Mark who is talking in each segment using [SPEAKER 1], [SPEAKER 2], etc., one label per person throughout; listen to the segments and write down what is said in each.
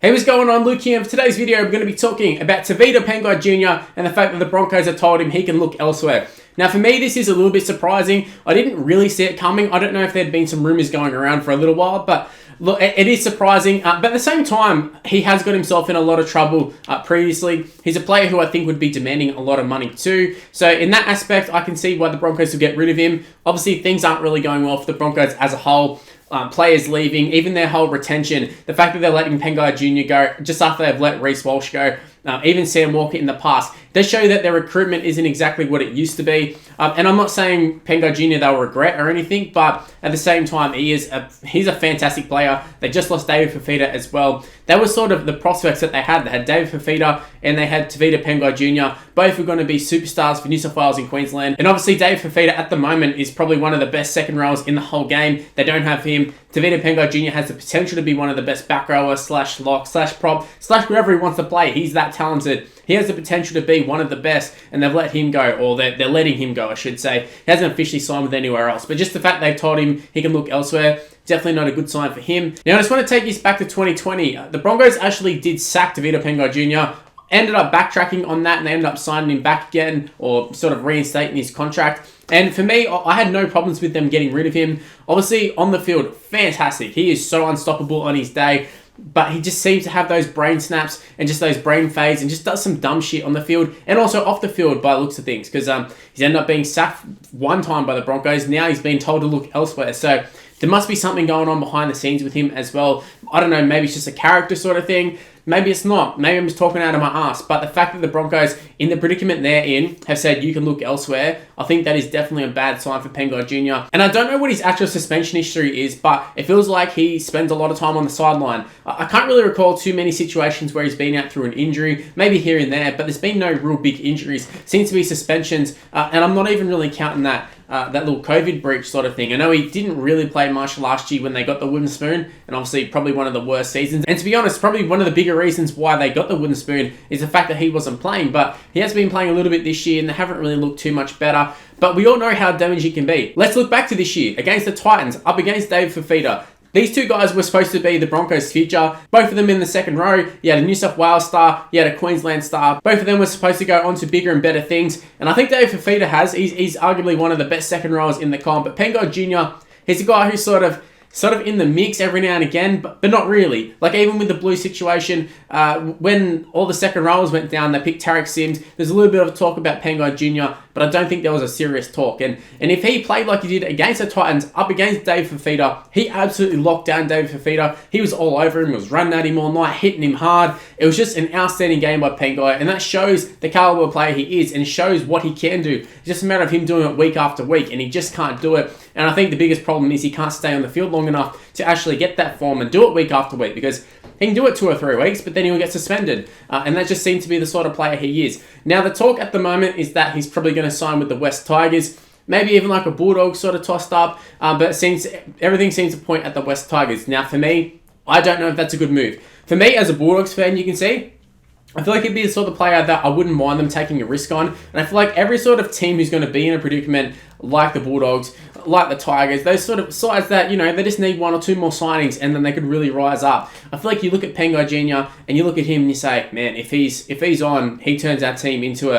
[SPEAKER 1] Hey, what's going on? Luke here. For today's video, we're going to be talking about Tevita Pangai Jr. and the fact that the Broncos have told him he can look elsewhere. Now, for me, this is a little bit surprising. I didn't really see it coming. I don't know if there'd been some rumors going around for a little while, but look, it is surprising. But at the same time, he has got himself in a lot of trouble previously. He's a player who I think would be demanding a lot of money too. So in that aspect, I can see why the Broncos will get rid of him. Obviously, things aren't really going well for the Broncos as a whole. Players leaving, even their whole retention, the fact that they're letting Pangai Jr. go just after they've let Reece Walsh go, even Sam Walker in the past, does show that their recruitment isn't exactly what it used to be. And I'm not saying Pangai Jr. they'll regret or anything, but at the same time, he's a fantastic player. They just lost David Fifita as well. That was sort of the prospects that they had. They had David Fifita and they had Tevita Pangai Jr. Both were going to be superstars for New South Wales and Queensland. And obviously, David Fifita at the moment is probably one of the best second rowers in the whole game. They don't have him. Tevita Pangai Jr. has the potential to be one of the best back rowers / lock / prop / whatever he wants to play. He's that talented. He has the potential to be one of the best, and they've let him go, or they're letting him go, I should say. He hasn't officially signed with anywhere else. But just the fact they've told him he can look elsewhere, definitely not a good sign for him. Now, I just want to take this back to 2020. The Broncos actually did sack Tevita Pangai Jr., ended up backtracking on that, and they ended up signing him back again, or sort of reinstating his contract. And for me, I had no problems with them getting rid of him. Obviously, on the field, fantastic. He is so unstoppable on his day. But he just seems to have those brain snaps and just those brain fades and just does some dumb shit on the field and also off the field by the looks of things. Because he's ended up being sacked one time by the Broncos. Now he's been told to look elsewhere. So there must be something going on behind the scenes with him as well. I don't know, maybe it's just a character sort of thing. Maybe it's not. Maybe I'm just talking out of my ass. But the fact that the Broncos, in the predicament they're in, have said you can look elsewhere, I think that is definitely a bad sign for Pangai Jr. And I don't know what his actual suspension history is, but it feels like he spends a lot of time on the sideline. I can't really recall too many situations where he's been out through an injury, maybe here and there, but there's been no real big injuries. Seems to be suspensions, and I'm not even really counting that little COVID breach sort of thing. I know he didn't really play much last year when they got the wooden spoon, and obviously probably one of the worst seasons. And to be honest, probably one of the bigger reasons why they got the wooden spoon is the fact that he wasn't playing, but he has been playing a little bit this year and they haven't really looked too much better. But we all know how damaging he can be. Let's look back to this year against the Titans, up against David Fifita. These two guys were supposed to be the Broncos' future. Both of them in the second row. You had a New South Wales star. You had a Queensland star. Both of them were supposed to go on to bigger and better things. And I think David Fifita has. He's arguably one of the best second rowers in the comp. But Pangai Jr., he's a guy who's sort of in the mix every now and again, but not really. Like even with the Blue situation, when all the second rowers went down, they picked Tarek Sims. There's a little bit of talk about Pangai Jr., but I don't think there was a serious talk. And if he played like he did against the Titans, up against David Fifita, he absolutely locked down David Fifita. He was all over him. He was running at him all night, hitting him hard. It was just an outstanding game by Pangai, and that shows the caliber player he is and shows what he can do. It's just a matter of him doing it week after week, and he just can't do it. And I think the biggest problem is he can't stay on the field long enough to actually get that form and do it week after week, because he can do it 2 or 3 weeks, but then he'll get suspended. And that just seems to be the sort of player he is. Now, the talk at the moment is that he's probably going to sign with the West Tigers, maybe even like a Bulldog sort of tossed up, but everything seems to point at the West Tigers. Now, for me, I don't know if that's a good move. For me, as a Bulldogs fan, you can see, I feel like he'd be the sort of player that I wouldn't mind them taking a risk on. And I feel like every sort of team who's going to be in a predicament like the Bulldogs, like the Tigers, those sort of sides that, they just need 1 or 2 more signings and then they could really rise up. I feel like you look at Pangai Jr. and you look at him and you say, man, if he's on, he turns our team into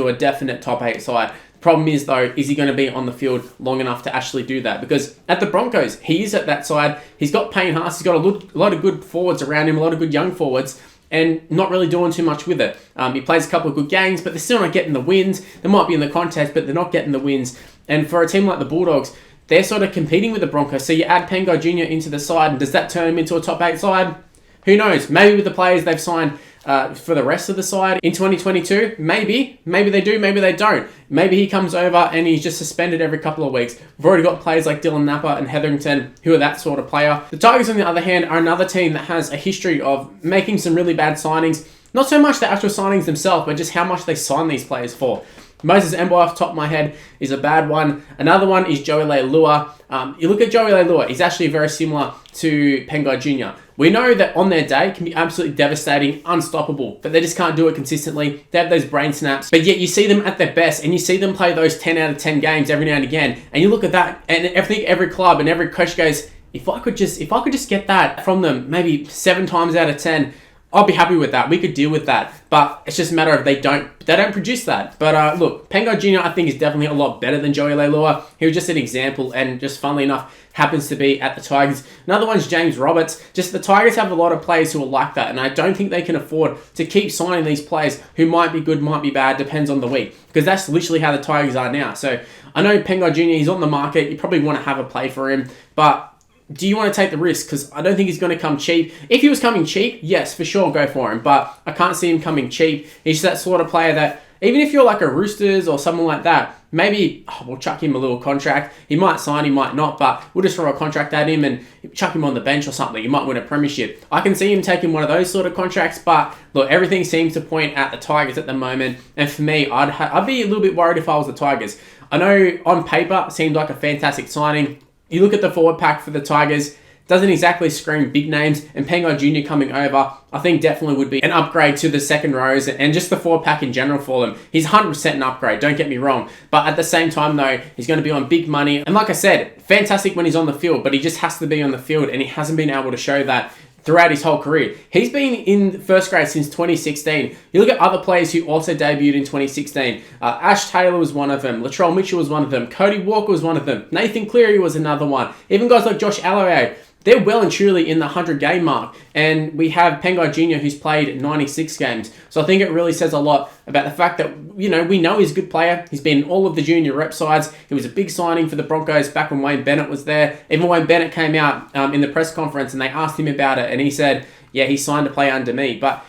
[SPEAKER 1] a definite top 8 side. Problem is, though, is he going to be on the field long enough to actually do that? Because at the Broncos, he is at that side. He's got Payne Haas. He's got a lot of good forwards around him, a lot of good young forwards, and not really doing too much with it. He plays a couple of good games, but they're still not getting the wins. They might be in the contest, but they're not getting the wins. And for a team like the Bulldogs, they're sort of competing with the Broncos. So you add Pangai Jr. into the side, and does that turn him into a top 8 side? Who knows? Maybe with the players they've signed for the rest of the side in 2022, maybe they do, maybe they don't. Maybe he comes over and he's just suspended every couple of weeks. We've already got players like Dylan Napa and Hetherington who are that sort of player. The Tigers, on the other hand, are another team that has a history of making some really bad signings. Not so much the actual signings themselves, but just how much they sign these players for. Moses Mbye, off the top of my head, is a bad one. Another one is Joey Leilua. You look at Joey Leilua, he's actually very similar to Pangai Jr. We know that on their day can be absolutely devastating, unstoppable, but they just can't do it consistently. They have those brain snaps, but yet you see them at their best and you see them play those 10 out of 10 games every now and again. And you look at that and I think every club and every coach goes, if I could just get that from them maybe 7 times out of 10, I'll be happy with that. We could deal with that. But it's just a matter of they don't produce that. But look, Pangai Jr. I think is definitely a lot better than Joey Leilua. He was just an example, and just funnily enough, happens to be at the Tigers. Another one's James Roberts. Just the Tigers have a lot of players who are like that, and I don't think they can afford to keep signing these players who might be good, might be bad, depends on the week. Because that's literally how the Tigers are now. So I know Pangai Jr., he's on the market. You probably want to have a play for him, but do you want to take the risk? Because I don't think he's going to come cheap. If he was coming cheap, yes, for sure, go for him. But I can't see him coming cheap. He's that sort of player that, even if you're like a Roosters or someone like that, maybe we'll chuck him a little contract. He might sign, he might not, but we'll just throw a contract at him and chuck him on the bench or something. He might win a premiership. I can see him taking one of those sort of contracts, but look, everything seems to point at the Tigers at the moment. And for me, I'd be a little bit worried if I was the Tigers. I know on paper, it seemed like a fantastic signing. You look at the forward pack for the Tigers, doesn't exactly scream big names, and Pangai Jr. coming over, I think definitely would be an upgrade to the second rows and just the forward pack in general for them. He's 100% an upgrade, don't get me wrong, but at the same time though, he's going to be on big money, and like I said, fantastic when he's on the field, but he just has to be on the field, and he hasn't been able to show that throughout his whole career. He's been in first grade since 2016. You look at other players who also debuted in 2016. Ash Taylor was one of them. Latrell Mitchell was one of them. Cody Walker was one of them. Nathan Cleary was another one. Even guys like Josh Alloway, they're well and truly in the 100-game mark. And we have Pangai Jr. who's played 96 games. So I think it really says a lot about the fact that, we know he's a good player. He's been in all of the junior rep sides. He was a big signing for the Broncos back when Wayne Bennett was there. Even Wayne Bennett came out in the press conference and they asked him about it. And he said, yeah, he signed to play under me. But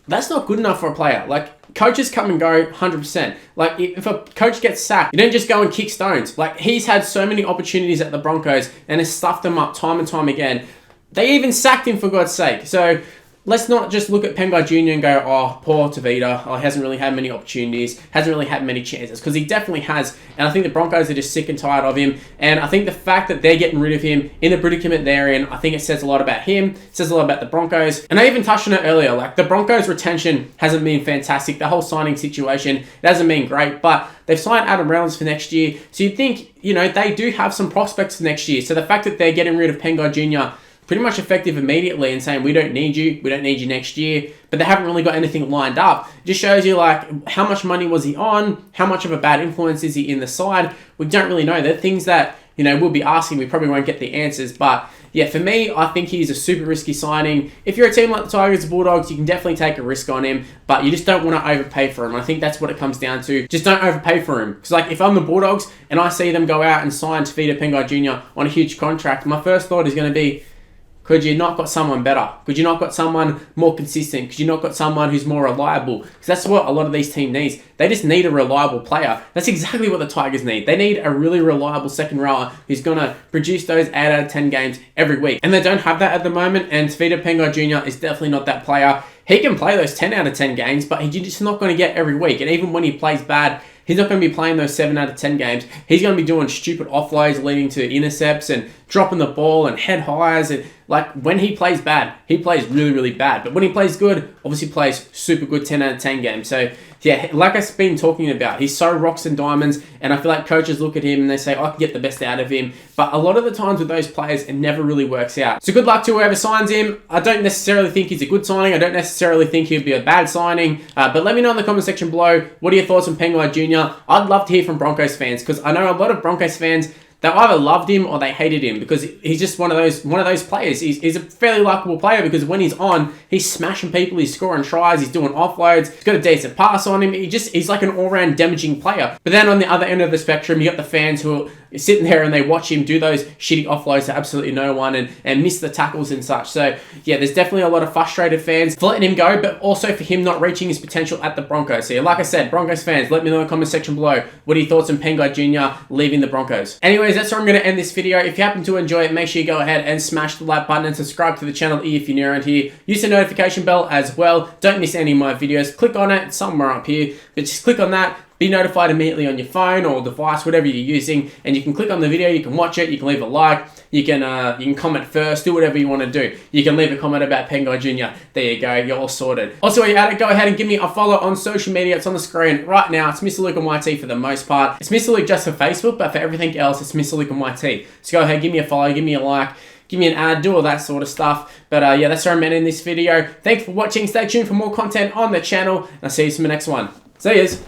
[SPEAKER 1] that's not good enough for a player. Like, coaches come and go 100%. Like, if a coach gets sacked, you don't just go and kick stones. Like, he's had so many opportunities at the Broncos and has stuffed them up time and time again. They even sacked him, for God's sake. So let's not just look at Pangai Jr. and go, oh, poor Tevita. Oh, he hasn't really had many opportunities, hasn't really had many chances, because he definitely has. And I think the Broncos are just sick and tired of him. And I think the fact that they're getting rid of him in the predicament they're in, I think it says a lot about him, it says a lot about the Broncos. And I even touched on it earlier, like the Broncos' retention hasn't been fantastic. The whole signing situation, it hasn't been great, but they've signed Adam Reynolds for next year. So you'd think, they do have some prospects for next year. So the fact that they're getting rid of Pangai Jr., pretty much effective immediately and saying, we don't need you next year, but they haven't really got anything lined up. It just shows you, like, how much money was he on? How much of a bad influence is he in the side? We don't really know. They're things that, we'll be asking. We probably won't get the answers, but yeah, for me, I think he's a super risky signing. If you're a team like the Tigers, the Bulldogs, you can definitely take a risk on him, but you just don't want to overpay for him. I think that's what it comes down to. Just don't overpay for him. Because, like, if I'm the Bulldogs and I see them go out and sign Tevita Pangai Jr. on a huge contract, my first thought is going to be, could you not got someone better? Could you not got someone more consistent? Could you not got someone who's more reliable? Because that's what a lot of these teams need. They just need a reliable player. That's exactly what the Tigers need. They need a really reliable second rower who's going to produce those 8 out of 10 games every week. And they don't have that at the moment, and Tevita Pangai Jr. is definitely not that player. He can play those 10 out of 10 games, but he's just not going to get every week. And even when he plays bad, he's not going to be playing those 7 out of 10 games. He's going to be doing stupid offloads leading to intercepts and dropping the ball and head highs. And like, when he plays bad, he plays really, really bad. But when he plays good, obviously plays super good 10 out of 10 games. So yeah, like I've been talking about, he's so rocks and diamonds, and I feel like coaches look at him and they say, I can get the best out of him. But a lot of the times with those players, it never really works out. So good luck to whoever signs him. I don't necessarily think he's a good signing. I don't necessarily think he'll be a bad signing. But let me know in the comment section below, what are your thoughts on Pangai Jr.? I'd love to hear from Broncos fans, because I know a lot of Broncos fans, they either loved him or they hated him, because he's just one of those players. He's a fairly likable player, because when he's on, he's smashing people, he's scoring tries, he's doing offloads, he's got a decent pass on him. He's like an all-round damaging player. But then on the other end of the spectrum, you got the fans who are sitting there and they watch him do those shitty offloads to absolutely no one and miss the tackles and such. So yeah, there's definitely a lot of frustrated fans for letting him go, but also for him not reaching his potential at the Broncos. So yeah, like I said, Broncos fans, let me know in the comment section below, what are your thoughts on Pangai Jr. leaving the Broncos? Anyways, that's where I'm going to end this video. If you happen to enjoy it, make sure you go ahead and smash the like button and subscribe to the channel if you're new around here. Use the notification bell as well. Don't miss any of my videos. Click on it, it's somewhere up here, but just click on that. Be notified immediately on your phone or device, whatever you're using, and you can click on the video, you can watch it, you can leave a like, you can comment first, do whatever you want to do. You can leave a comment about Pangai Jr. There you go, you're all sorted. Also, while you're at it, go ahead and give me a follow on social media. It's on the screen right now. It's Mr. Luke on YT for the most part. It's Mr. Luke just for Facebook, but for everything else, it's Mr. Luke on YT. So go ahead, give me a follow, give me a like. give me an ad, do all that sort of stuff. But yeah, that's where I'm at in this video. Thanks for watching. Stay tuned for more content on the channel. And I'll see you in the next one. See yous.